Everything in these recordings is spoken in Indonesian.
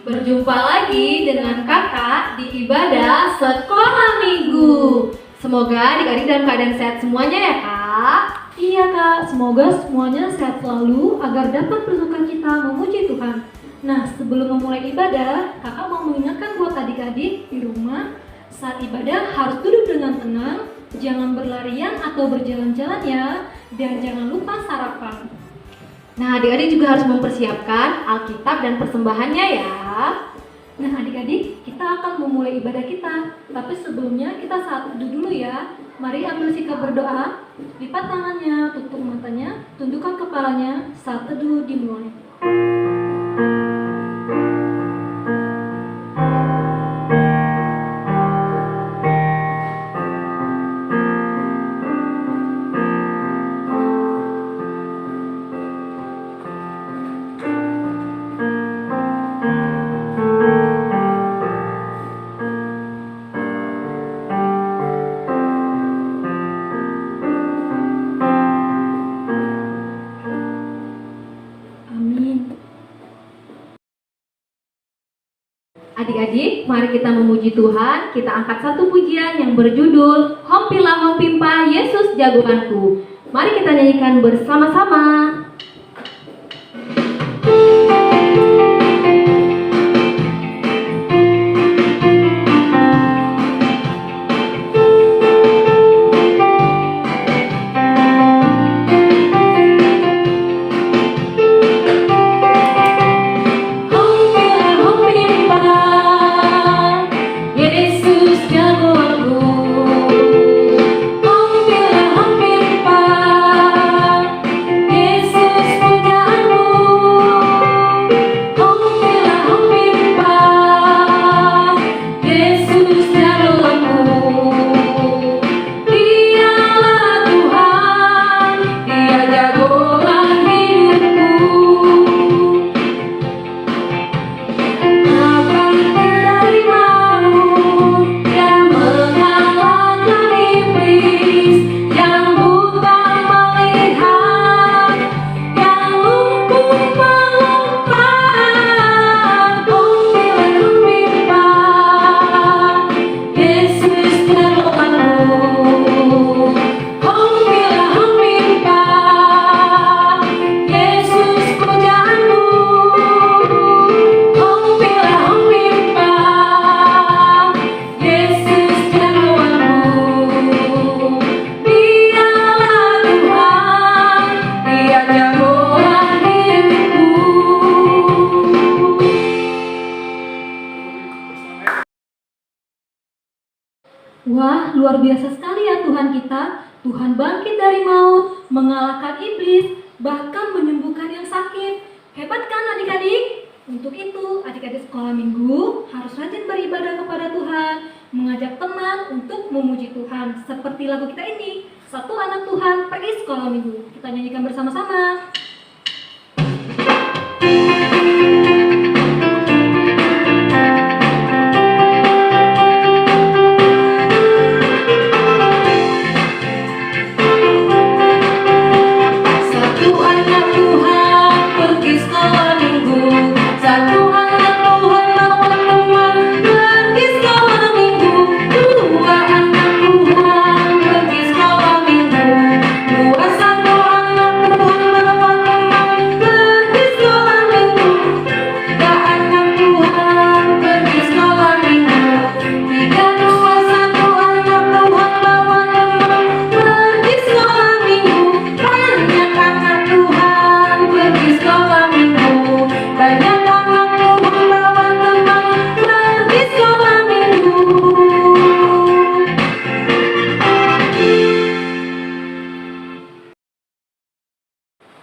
Berjumpa lagi dengan kakak di ibadah sekolah minggu. Semoga adik-adik dalam keadaan sehat semuanya ya kak. Iya kak, semoga semuanya sehat selalu agar dapat bersuka cita memuji Tuhan. Nah, sebelum memulai ibadah, kakak mau mengingatkan buat adik-adik di rumah, saat ibadah harus duduk dengan tenang, jangan berlarian atau berjalan-jalan ya, dan jangan lupa sarapan. Nah, adik-adik juga harus mempersiapkan Alkitab dan persembahannya ya. Nah adik-adik, kita akan memulai ibadah kita. Tapi sebelumnya kita saat teduh dulu ya. Mari ambil sikap berdoa. Lipat tangannya, tutup matanya, tundukkan kepalanya. Saat teduh dimulai. Adik-adik, mari kita memuji Tuhan. Kita angkat satu pujian yang berjudul Hompilah Hompimpa Yesus Jagoanku. Mari kita nyanyikan bersama-sama. Wah, luar biasa sekali ya Tuhan kita. Tuhan bangkit dari maut, mengalahkan iblis, bahkan menyembuhkan yang sakit. Hebat kan adik-adik? Untuk itu, adik-adik sekolah minggu harus rajin beribadah kepada Tuhan, mengajak teman untuk memuji Tuhan. Seperti lagu kita ini, Satu Anak Tuhan Pergi Sekolah Minggu. Kita nyanyikan bersama-sama.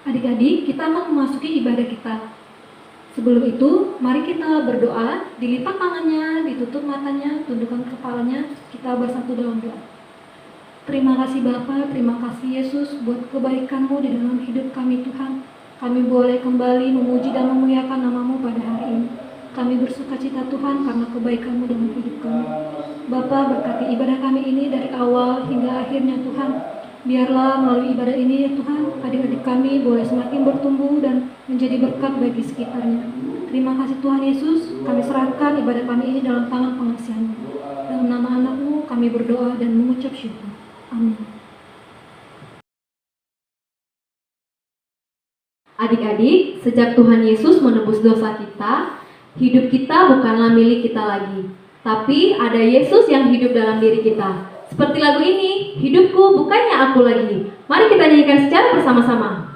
Adik-adik, kita akan memasuki ibadah kita. Sebelum itu, mari kita berdoa, dilipat tangannya, ditutup matanya, tundukkan kepalanya, kita bersatu dalam doa. Terima kasih Bapa, terima kasih Yesus buat kebaikan-Mu di dalam hidup kami Tuhan. Kami boleh kembali memuji dan memuliakan nama-Mu pada hari ini. Kami bersuka cita Tuhan karena kebaikan-Mu dalam hidup kami. Bapa, berkati ibadah kami ini dari awal hingga akhirnya Tuhan. Biarlah melalui ibadah ini ya Tuhan, adik-adik kami boleh semakin bertumbuh dan menjadi berkat bagi sekitarnya. Terima kasih Tuhan Yesus, kami serahkan ibadah kami ini dalam tangan pengasihan-Mu. Dalam nama anak-Mu kami berdoa dan mengucap syukur. Amin. Adik-adik, sejak Tuhan Yesus menebus dosa kita, hidup kita bukanlah milik kita lagi. Tapi ada Yesus yang hidup dalam diri kita. Seperti lagu ini, hidupku bukannya aku lagi. Mari kita nyanyikan secara bersama-sama.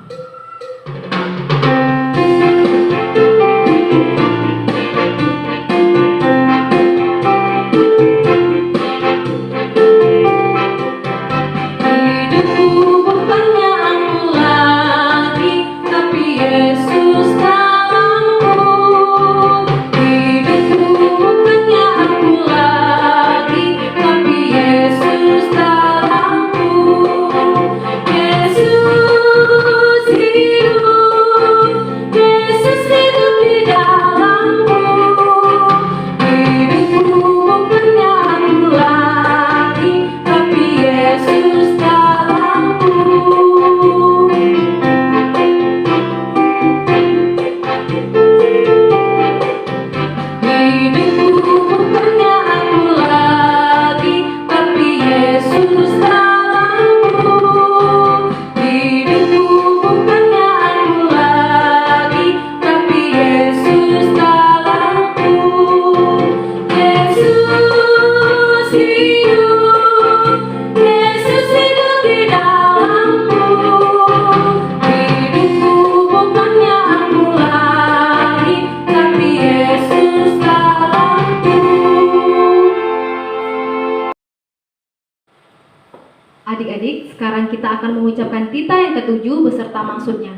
Adik-adik, sekarang kita akan mengucapkan tita yang ketujuh beserta maksudnya.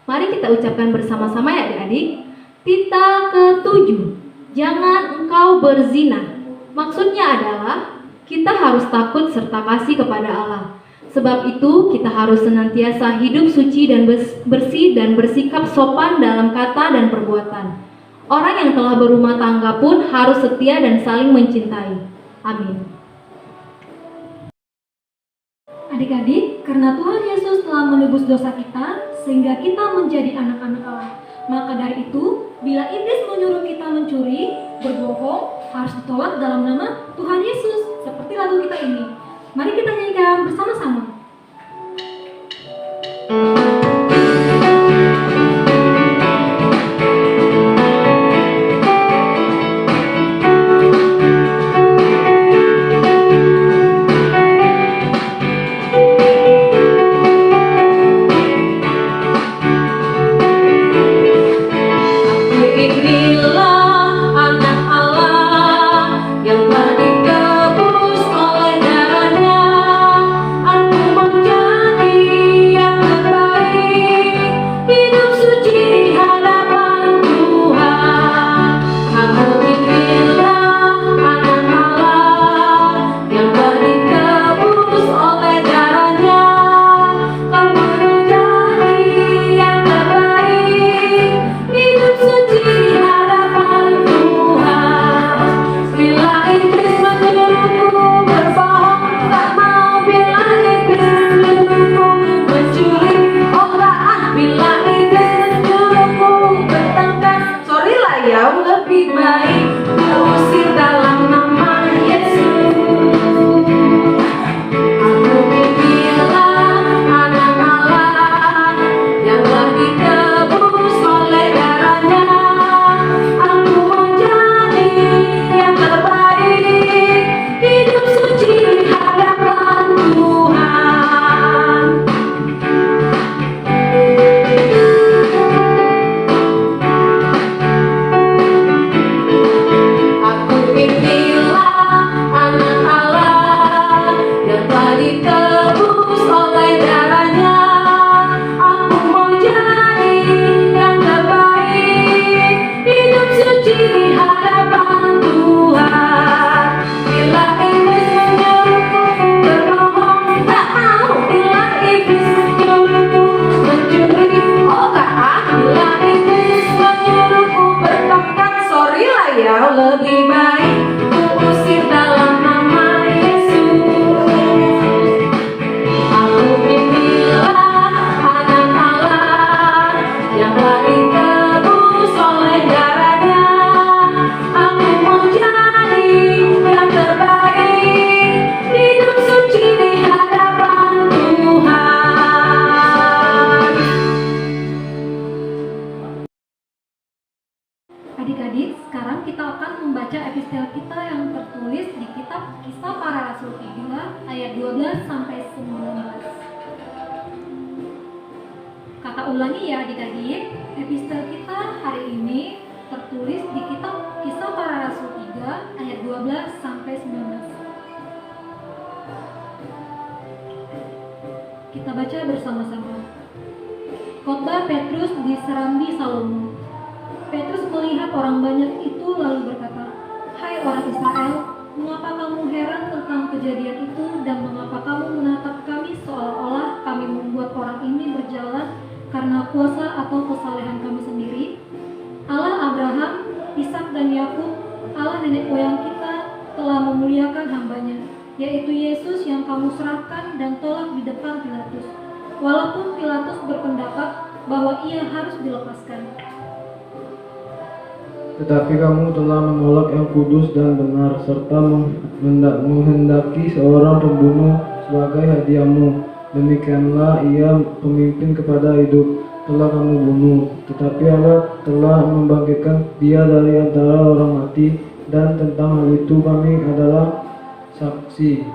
Mari kita ucapkan bersama-sama ya adik-adik. Tita ketujuh, jangan engkau berzina. Maksudnya adalah kita harus takut serta kasih kepada Allah. Sebab itu kita harus senantiasa hidup suci dan bersih dan bersikap sopan dalam kata dan perbuatan. Orang yang telah berumah tangga pun harus setia dan saling mencintai. Amin. Adik-adik, karena Tuhan Yesus telah menebus dosa kita, sehingga kita menjadi anak-anak Allah. Maka dari itu, bila iblis menyuruh kita mencuri, berbohong, harus ditolak dalam nama Tuhan Yesus, seperti lagu kita ini. Mari kita nyanyikan bersama-sama. Aku Adik-adik, sekarang kita akan membaca epistel kita yang tertulis di kitab Kisah Para Rasul 3 ayat 12 sampai 19. Kakak ulangi ya adik-adik, epistel kita hari ini tertulis di kitab Kisah Para Rasul 3 ayat 12 sampai 19. Kita baca bersama-sama. Khotbah Petrus di Serambi Salomo. Petrus melihat orang banyak itu lalu berkata, "Hai orang Israel, mengapa kamu heran tentang kejadian itu dan mengapa kamu menatap kami seolah-olah kami membuat orang ini berjalan karena kuasa atau kesalehan kami sendiri? Allah Abraham, Ishak dan Yakub, Allah nenek moyang kita telah memuliakan hambanya, yaitu Yesus yang kamu serahkan dan tolak di depan Pilatus, walaupun Pilatus berpendapat bahwa ia harus dilepaskan. Tetapi kamu telah menolak yang kudus dan benar, serta menghendaki seorang pembunuh sebagai hadiahmu. Demikianlah ia pemimpin kepada hidup, telah kamu bunuh. Tetapi Allah telah membangkitkan dia dari antara orang mati, dan tentang hal itu kami adalah saksi.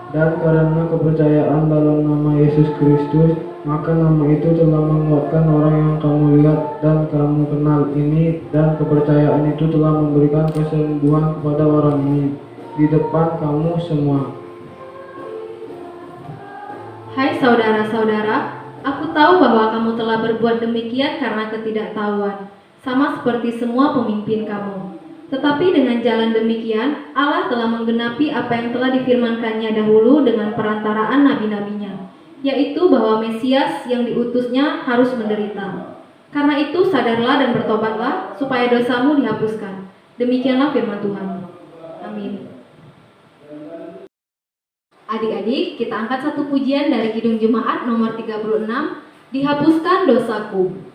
Dan karena kepercayaan dalam nama Yesus Kristus, maka nama itu telah menguatkan orang yang kamu lihat dan kamu kenal ini, dan kepercayaan itu telah memberikan kesembuhan kepada orang ini di depan kamu semua. Hai saudara-saudara, aku tahu bahwa kamu telah berbuat demikian karena ketidaktahuan, sama seperti semua pemimpin kamu. Tetapi dengan jalan demikian, Allah telah menggenapi apa yang telah difirmankannya dahulu dengan perantaraan nabi-nabinya, yaitu bahwa Mesias yang diutusnya harus menderita. Karena itu sadarlah dan bertobatlah, supaya dosamu dihapuskan. Demikianlah firman Tuhan. Amin. Adik-adik, kita angkat satu pujian dari Kidung Jemaat nomor 36, Dihapuskan Dosaku.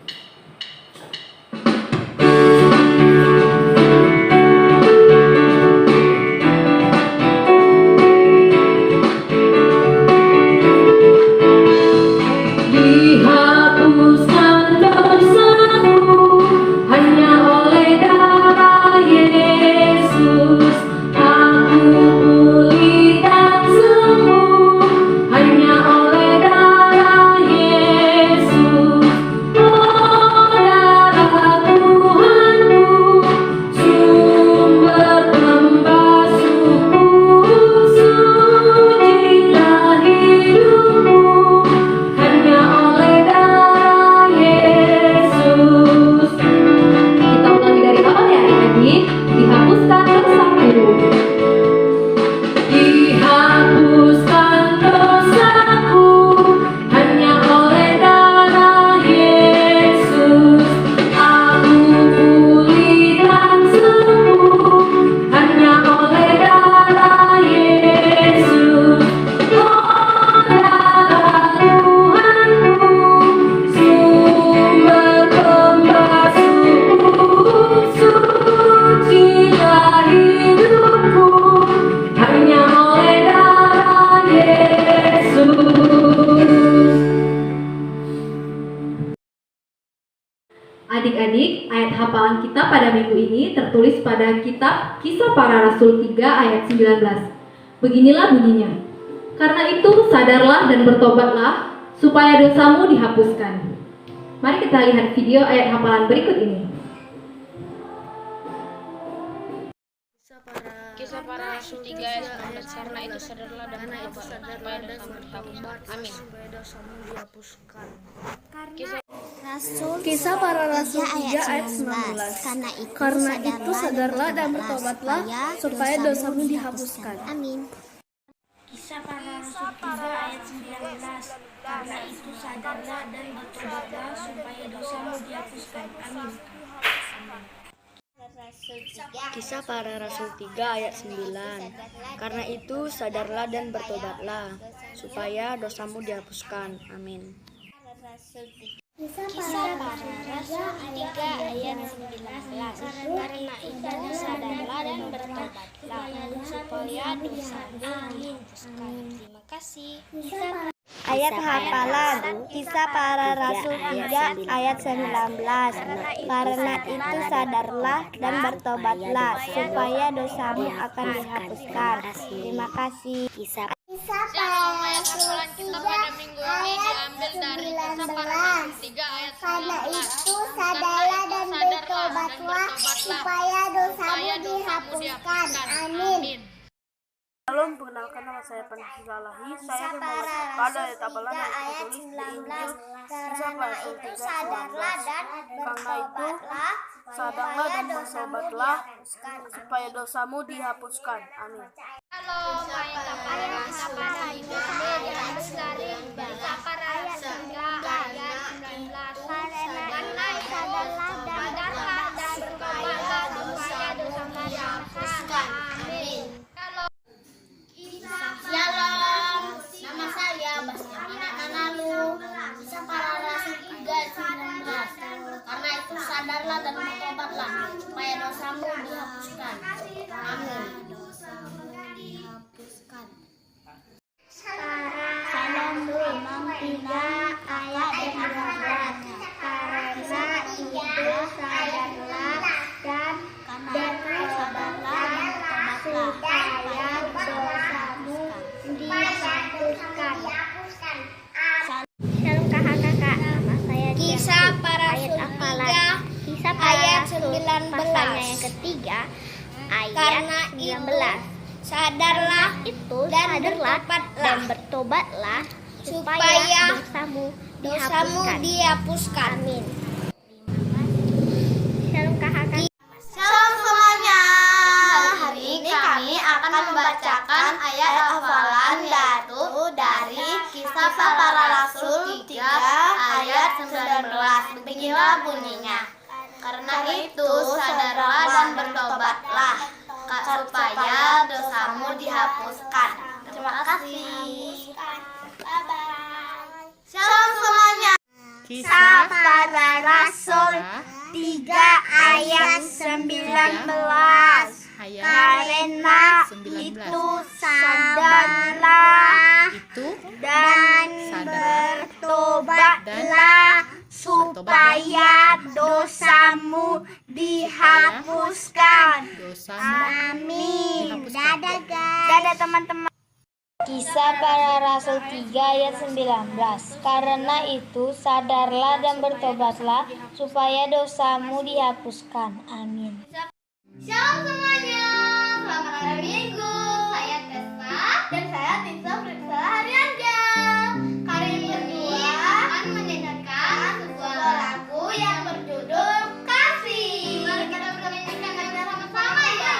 Adik-adik, ayat hafalan kita pada minggu ini tertulis pada kitab Kisah Para Rasul 3 ayat 19. Beginilah bunyinya. Karena itu sadarlah dan bertobatlah, supaya dosamu dihapuskan. Mari kita lihat video ayat hafalan berikut ini. Kisah Para Rasul 3 ayat 19. Karena itu sadarlah dan bertobatlah, supaya dosamu dihapuskan. Amin. Kisah Para Rasul 3 ayat 19. Karena itu sadarlah dan bertobatlah, supaya dosamu dihapuskan. Amin. Kisah Para Rasul 3 ayat 19. Karena itu sadarlah dan bertobatlah, supaya dosamu dihapuskan. Amin. Kisah Para Rasul 3 ayat 9. Karena itu sadarlah dan bertobatlah, supaya dosamu dihapuskan. Amin. Kisah Para Rasul 3 ayat 19. Karena itu sadarlah dan bertobatlah, supaya dosamu dihapuskan. Terima kasih. Ayat hafalan Kisah Para Rasul 3 ayat 19. Karena itu sadarlah dan bertobatlah supaya dosamu akan dihapuskan. Terima kasih. Shalom, ayat hafalan kita pada minggu ini diambil dari Kisah Para Rasul 3 ayat 19. Sadarlah dan bertobatlah supaya dosamu dihapuskan. Amin. Shalom, perkenalkan nama saya Panji Lalahi. Saya akan membacakan pada ayat hafalan yang tertulis di Injil Kisah Para Rasul 3 Sadarlah dan Karena itu sadarlah dan bertobatlah supaya dosamu dihapuskan. Amin. Shalom, ayat hafalan kita pada minggu ini diambil dari Kisah Para Rasul 3 ayat 19. Karena itu sadarlah dan bertobatlah supaya dosamu dihapuskan. Amin. Shalom, nama saya Bastiana Nanalu. Kisah Para Rasul 3 ayat 19. Karena itu sadarlah dan bertobatlah supaya dosamu dihapuskan. Amin. Salam Imam 3 ayat 19. Karena itu sadarlah dan bertobatlah supaya dosamu dihapuskan. Shalom kakak-kakak, nama saya Kisah Para Rasul 3 ayat 19. pasalnya yang ketiga Karena ayat itu 19. sadarlah Itu dan sadarlah bertobatlah dan bertobatlah supaya supaya dosamu dosamu dihapuskan. Amin. Shalom kakak-kakak. Shalom semuanya. Hari ini kami akan membacakan ayat hafalan yaitu dari Kisah Para Rasul 3 ayat 19. Beginilah bunyinya. Karena itu sadarlah dan bertobatlah supaya dosamu dihapuskan. Terima kasih. Shalom semuanya. Kisah Para Rasul 3 ayat 19. Karena itu sadarlah dan bertobatlah supaya dosamu dihapuskan. Amin. Dadah guys. Dadah teman-teman. Kisah Para Rasul 3 ayat 19. Karena itu sadarlah dan bertobatlah supaya dosamu dihapuskan. Amin. Shalom semuanya. Selamat hari Minggu. Saya Tessa dan saya Tisa Pritsa Haryanja. Kali ini berdua akan menyanyikan sebuah lagu yang berjudul Kasih. Mari kita menyanyikan lagu sama-sama ya.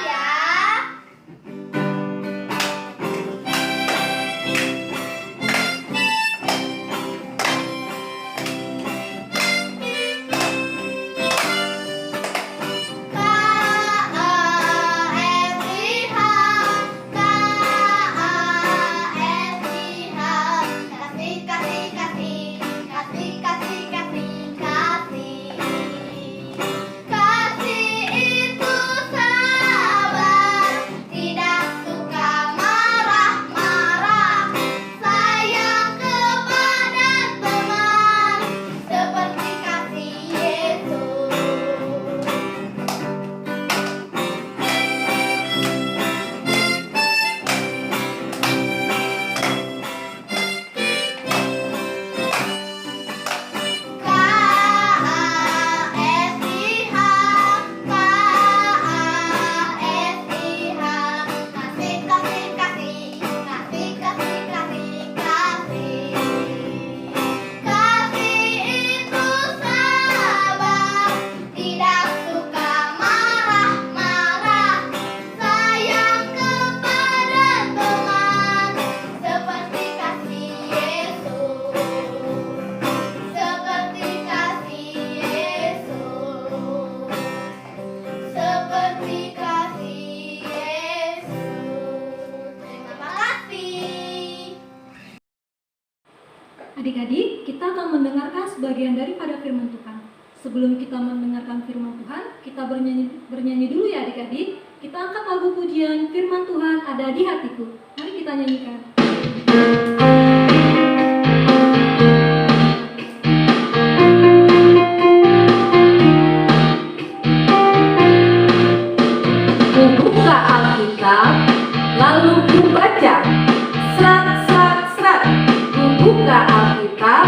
Adik-adik, kita akan mendengarkan sebagian daripada firman Tuhan. Sebelum kita mendengarkan firman Tuhan, kita bernyanyi dulu ya adik-adik. Kita angkat lagu pujian firman Tuhan ada di hatiku. Mari kita nyanyikan. Ku buka Alkitab, lalu ku baca. Serat, serat, serat. Ku buka Alkitab,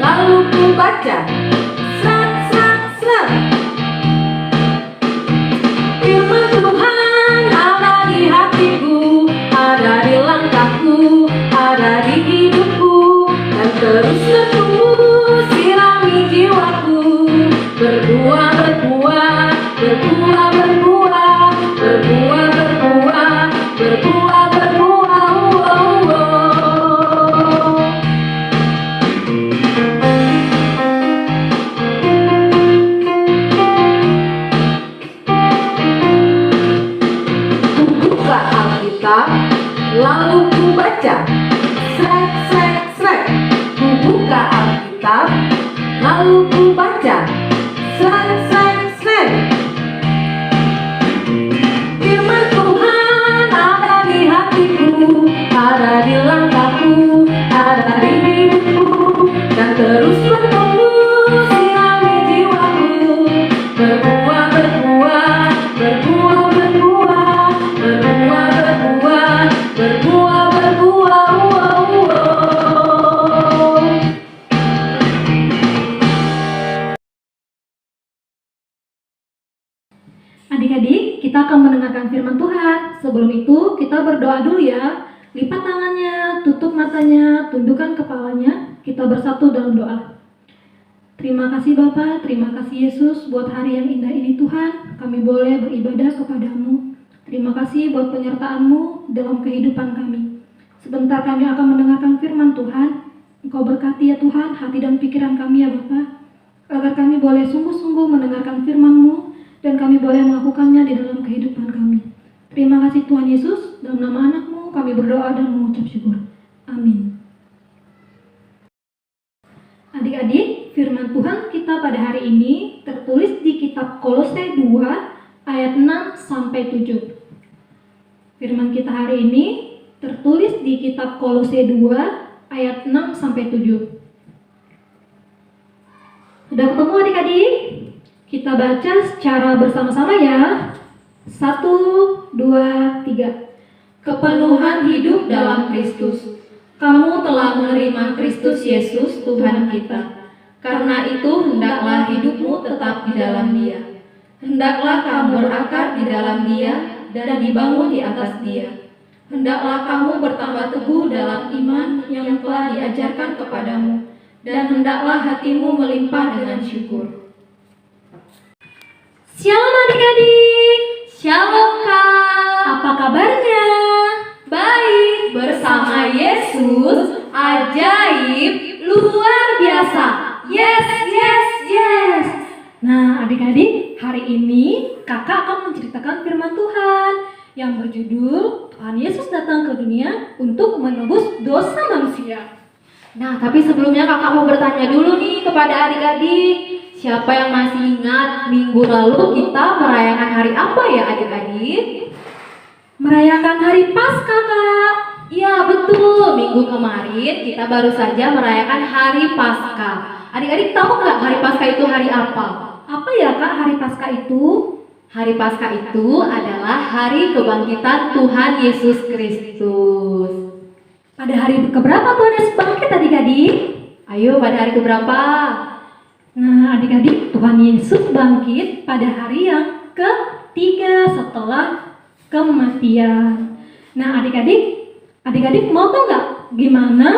lalu ku baca. Serat, serat, serat. Firman Tuhan ada di hatiku, ada di langkahku, ada di hidupku, dan terus bertumbuh sirami jiwaku. Berbuah, berbuah, berbuah, berbuah, berbuah, berbuah, berbuah, berbuah, oh, oh, oh. Ku buka Alkitab, lalu ku baca. Srek, srek, srek. Ku buka Alkitab, lalu ku baca. Srek, srek, srek. Firman Tuhan ada di hatiku, ada di langkahku, ada di hidupku, dan terus bertumbuh sirami jiwaku. Berbuah, berbuah, berbuah, berbuah, berbuah, berbuah, berbuah, berbuah, oh, oh, oh. Adik-adik, kita akan mendengarkan firman Tuhan. Sebelum itu, kita berdoa dulu ya. Lipat tangannya, tutup matanya, tundukkan kepalanya. Kita bersatu dalam doa. Terima kasih Bapa, terima kasih Yesus buat hari yang indah ini Tuhan. Kami boleh beribadah kepadamu. Terima kasih buat penyertaan-Mu dalam kehidupan kami. Sebentar kami akan mendengarkan firman Tuhan. Engkau berkati ya Tuhan hati dan pikiran kami ya Bapa, agar kami boleh sungguh-sungguh mendengarkan firman-Mu dan kami boleh melakukannya di dalam kehidupan kami. Terima kasih Tuhan Yesus, dalam nama anak-Mu kami berdoa dan mengucap syukur. Amin. Adik-adik, firman Tuhan kita pada hari ini tertulis di kitab Kolose 2 ayat 6-7. Firman kita hari ini tertulis di kitab Kolose 2 ayat 6-7. Sudah ketemu adik-adik? Kita baca secara bersama-sama ya. 1, 2, 3. Kepenuhan hidup dalam Kristus. Kamu telah menerima Kristus Yesus Tuhan kita. Karena itu hendaklah hidupmu tetap di dalam Dia. Hendaklah kamu berakar di dalam Dia dan dibangun di atas Dia. Hendaklah kamu bertambah teguh dalam iman yang telah diajarkan kepadamu, dan hendaklah hatimu melimpah dengan syukur. Shalom adik-adik. Shalom Kak. Apa kabarnya? Baik, bersama Yesus, ajaib, luar biasa. Yes, yes, yes. Nah adik-adik, hari ini kakak akan menceritakan firman Tuhan yang berjudul Tuhan Yesus datang ke dunia untuk menebus dosa manusia. Nah, tapi sebelumnya kakak mau bertanya dulu nih kepada adik-adik. Siapa yang masih ingat minggu lalu kita merayakan hari apa ya adik-adik? Merayakan hari Paskah, Kak. Iya betul, minggu kemarin kita baru saja merayakan hari Paskah. Adik-adik tahu nggak hari Paskah itu hari apa? Apa ya Kak hari Paskah itu? Hari Paskah itu adalah hari kebangkitan Tuhan Yesus Kristus. Pada hari keberapa Tuhan Yesus bangkit adik-adik? Ayo pada hari keberapa? Nah adik-adik, Tuhan Yesus bangkit pada hari yang ketiga setelah kematian. Nah adik-adik mau tahu nggak gimana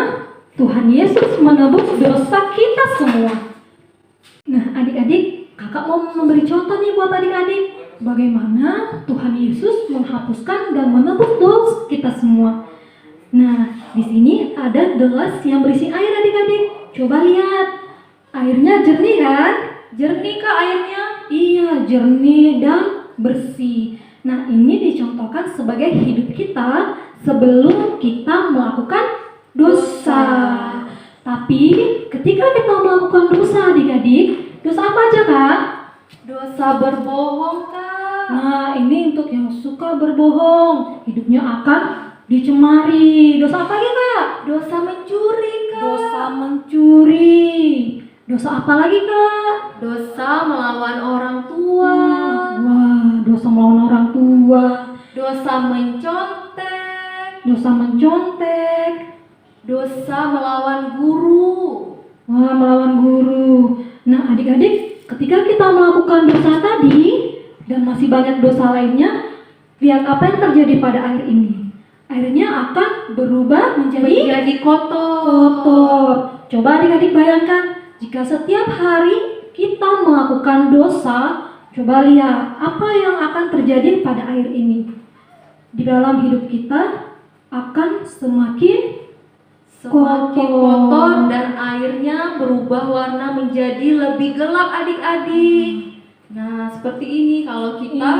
Tuhan Yesus menebus dosa kita semua? Nah adik-adik, kakak mau memberi contoh nih buat adik-adik bagaimana Tuhan Yesus menghapuskan dan menebus dosa kita semua. Nah di sini ada gelas yang berisi air adik-adik. Coba lihat, airnya jernih kan? Jernih Kak airnya? Iya, jernih dan bersih. Nah ini dicontohkan sebagai hidup kita sebelum kita melakukan dosa. Tapi ketika kita melakukan dosa adik-adik, dosa apa aja Kak? Dosa berbohong Kak. Nah ini untuk yang suka berbohong, hidupnya akan dicemari. Dosa apa lagi Kak? Dosa mencuri Kak. Dosa mencuri. Dosa apa lagi Kak? Dosa melawan orang tua. Wah, dosa melawan orang tua. kedua, dosa mencontek, dosa melawan guru. wah, melawan guru. Nah, adik-adik, ketika kita melakukan dosa tadi dan masih banyak dosa lainnya, lihat apa yang terjadi pada air ini. Airnya akan berubah menjadi kotor. Coba adik-adik bayangkan, jika setiap hari kita melakukan dosa, coba lihat apa yang akan terjadi pada air ini. Di dalam hidup kita akan semakin kotor dan airnya berubah warna menjadi lebih gelap adik-adik. Nah, seperti ini kalau kita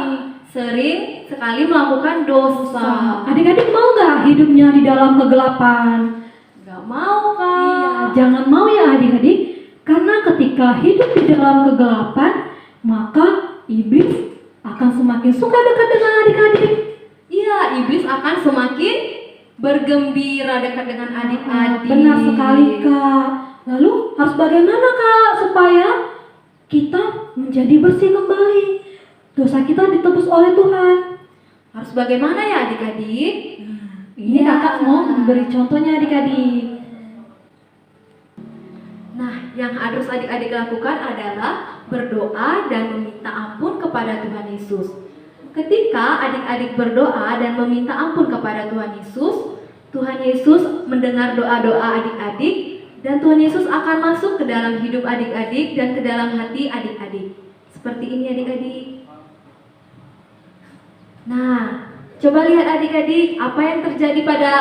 sering sekali melakukan dosa. Adik-adik mau nggak hidupnya di dalam kegelapan? Nggak mau, Kak. Iya, jangan mau ya adik-adik. Karena ketika hidup di dalam kegelapan, maka iblis akan semakin suka dekat dengan adik-adik. Iya, iblis akan semakin bergembira dekat dengan adik-adik. Benar sekali, Kak. Lalu harus bagaimana, Kak, supaya kita menjadi bersih kembali? Dosa kita ditebus oleh Tuhan. Harus bagaimana ya adik-adik? Ini kakak mau memberi contohnya adik-adik. Nah, yang harus adik-adik lakukan adalah berdoa dan meminta ampun kepada Tuhan Yesus. Ketika adik-adik berdoa dan meminta ampun kepada Tuhan Yesus mendengar doa-doa adik-adik, dan Tuhan Yesus akan masuk ke dalam hidup adik-adik dan ke dalam hati adik-adik. Seperti ini adik-adik. Nah, coba lihat adik-adik, apa yang terjadi pada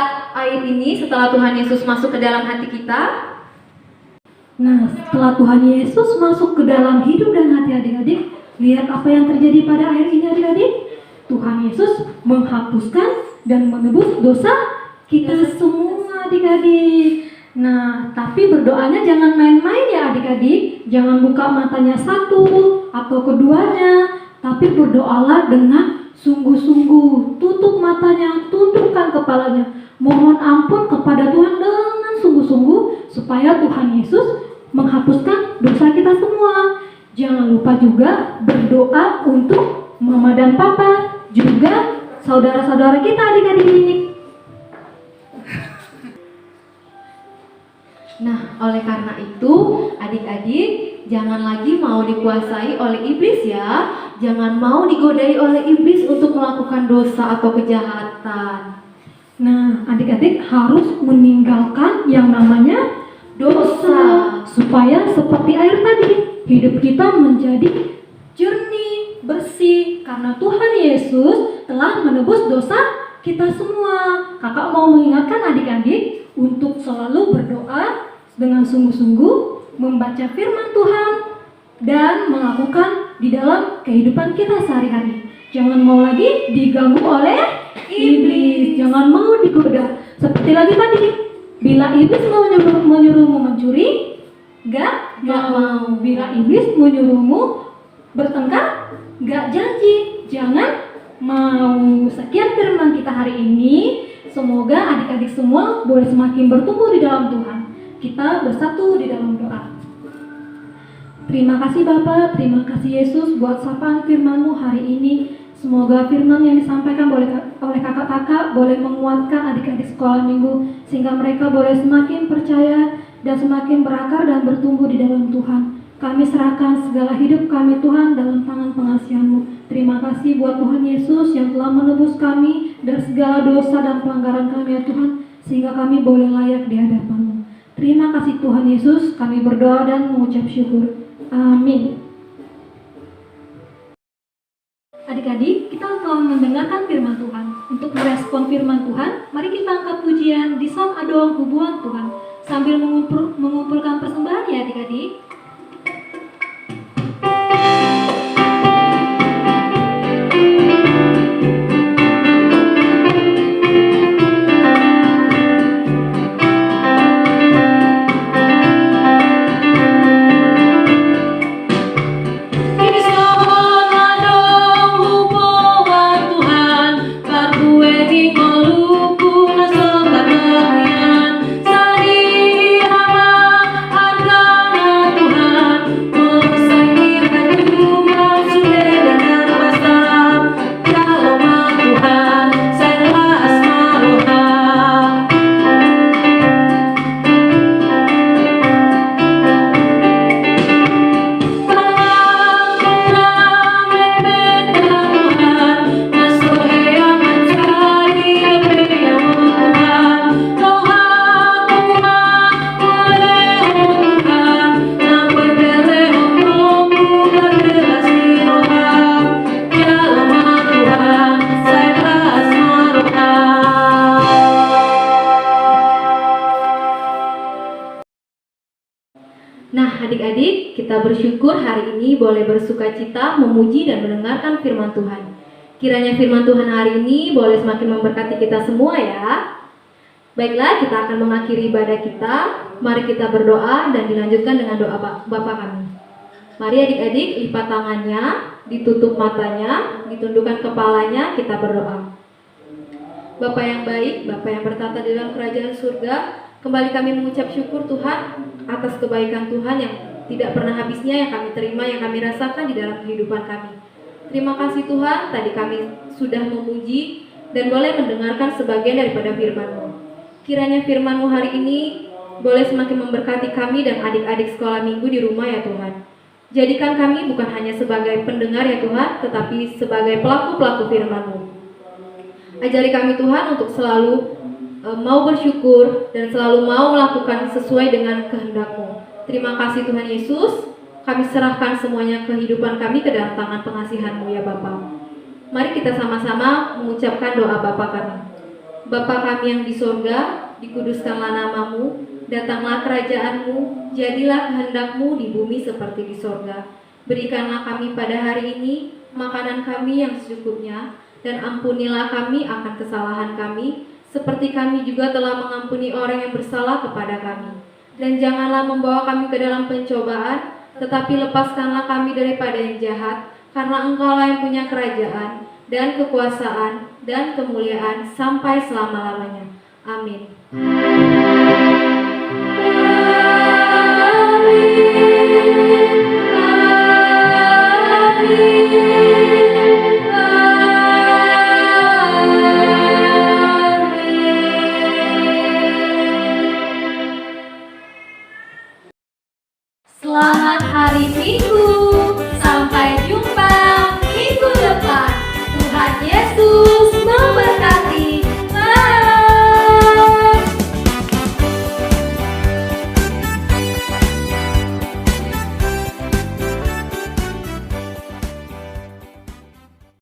air ini setelah Tuhan Yesus masuk ke dalam hati kita? Nah, setelah Tuhan Yesus masuk ke dalam hidup dan hati adik-adik, lihat apa yang terjadi pada air ini adik-adik. Tuhan Yesus menghapuskan dan menebus dosa kita semua adik-adik. Nah, tapi berdoanya jangan main-main ya adik-adik. Jangan buka matanya satu atau keduanya, tapi berdoalah dengan sungguh-sungguh. Tutup matanya, tundukkan kepalanya. Mohon ampun kepada Tuhan dengan sungguh-sungguh supaya Tuhan Yesus menghapuskan dosa kita semua. Jangan lupa juga berdoa untuk mama dan papa, juga saudara-saudara kita adik-adik. Nah, oleh karena itu, adik-adik jangan lagi mau dikuasai oleh iblis ya. Jangan mau digodai oleh iblis untuk melakukan dosa atau kejahatan. Nah, adik-adik harus meninggalkan yang namanya dosa, supaya seperti air tadi, hidup kita menjadi jernih, bersih, karena Tuhan Yesus telah menebus dosa kita semua. Kakak mau mengingatkan adik-adik untuk selalu berdoa dengan sungguh-sungguh, membaca firman Tuhan, dan melakukan di dalam kehidupan kita sehari-hari. Jangan mau lagi diganggu oleh iblis, jangan mau digoda. Seperti lagi tadi, bila iblis mau menyuruhmu mencuri, gak mau. Bila iblis menyuruhmu bertengkar, gak janji, jangan mau. Sekian firman kita hari ini. Semoga adik-adik semua boleh semakin bertumbuh di dalam Tuhan. Kita bersatu di dalam doa. Terima kasih Bapak, terima kasih Yesus buat sapaan firman-Mu hari ini. Semoga firman yang disampaikan oleh kakak-kakak boleh menguatkan adik-adik sekolah minggu, sehingga mereka boleh semakin percaya dan semakin berakar dan bertumbuh di dalam Tuhan. Kami serahkan segala hidup kami Tuhan dalam tangan pengasihan-Mu. Terima kasih buat Tuhan Yesus yang telah menebus kami dari segala dosa dan pelanggaran kami ya Tuhan, sehingga kami boleh layak di hadapan-Mu. Terima kasih Tuhan Yesus, kami berdoa dan mengucap syukur. Amin. Adik-adik, kita telah mendengarkan firman Tuhan. Untuk merespon firman Tuhan, mari kita angkat pujian di saat adoang hubungan Tuhan sambil mengumpulkan persembahan ya adik-adik. Tuhan kita bersyukur hari ini boleh bersuka cita, memuji dan mendengarkan firman Tuhan. Kiranya firman Tuhan hari ini boleh semakin memberkati kita semua ya. Baiklah, kita akan mengakhiri ibadah kita. Mari kita berdoa dan dilanjutkan dengan doa Bapa kami. Mari adik-adik lipat tangannya, ditutup matanya, ditundukkan kepalanya, kita berdoa. Bapa yang baik, Bapa yang bertata di dalam kerajaan surga, kembali kami mengucap syukur Tuhan atas kebaikan Tuhan yang tidak pernah habisnya yang kami terima, yang kami rasakan di dalam kehidupan kami. Terima kasih Tuhan, tadi kami sudah memuji dan boleh mendengarkan sebagian daripada firman-Mu. Kiranya firman-Mu hari ini boleh semakin memberkati kami dan adik-adik sekolah minggu di rumah ya Tuhan. Jadikan kami bukan hanya sebagai pendengar ya Tuhan, tetapi sebagai pelaku-pelaku firman-Mu. Ajari kami Tuhan untuk selalu mau bersyukur dan selalu mau melakukan sesuai dengan kehendak-Mu. Terima kasih Tuhan Yesus, kami serahkan semuanya kehidupan kami ke dalam tangan pengasihan-Mu ya Bapa. Mari kita sama-sama mengucapkan doa Bapa kami. Bapa kami yang di sorga, dikuduskanlah nama-Mu, datanglah kerajaan-Mu, jadilah kehendak-Mu di bumi seperti di sorga. Berikanlah kami pada hari ini makanan kami yang secukupnya, dan ampunilah kami akan kesalahan kami, seperti kami juga telah mengampuni orang yang bersalah kepada kami. Dan janganlah membawa kami ke dalam pencobaan, tetapi lepaskanlah kami daripada yang jahat, karena Engkaulah yang punya kerajaan, dan kekuasaan, dan kemuliaan sampai selama-lamanya. Amin.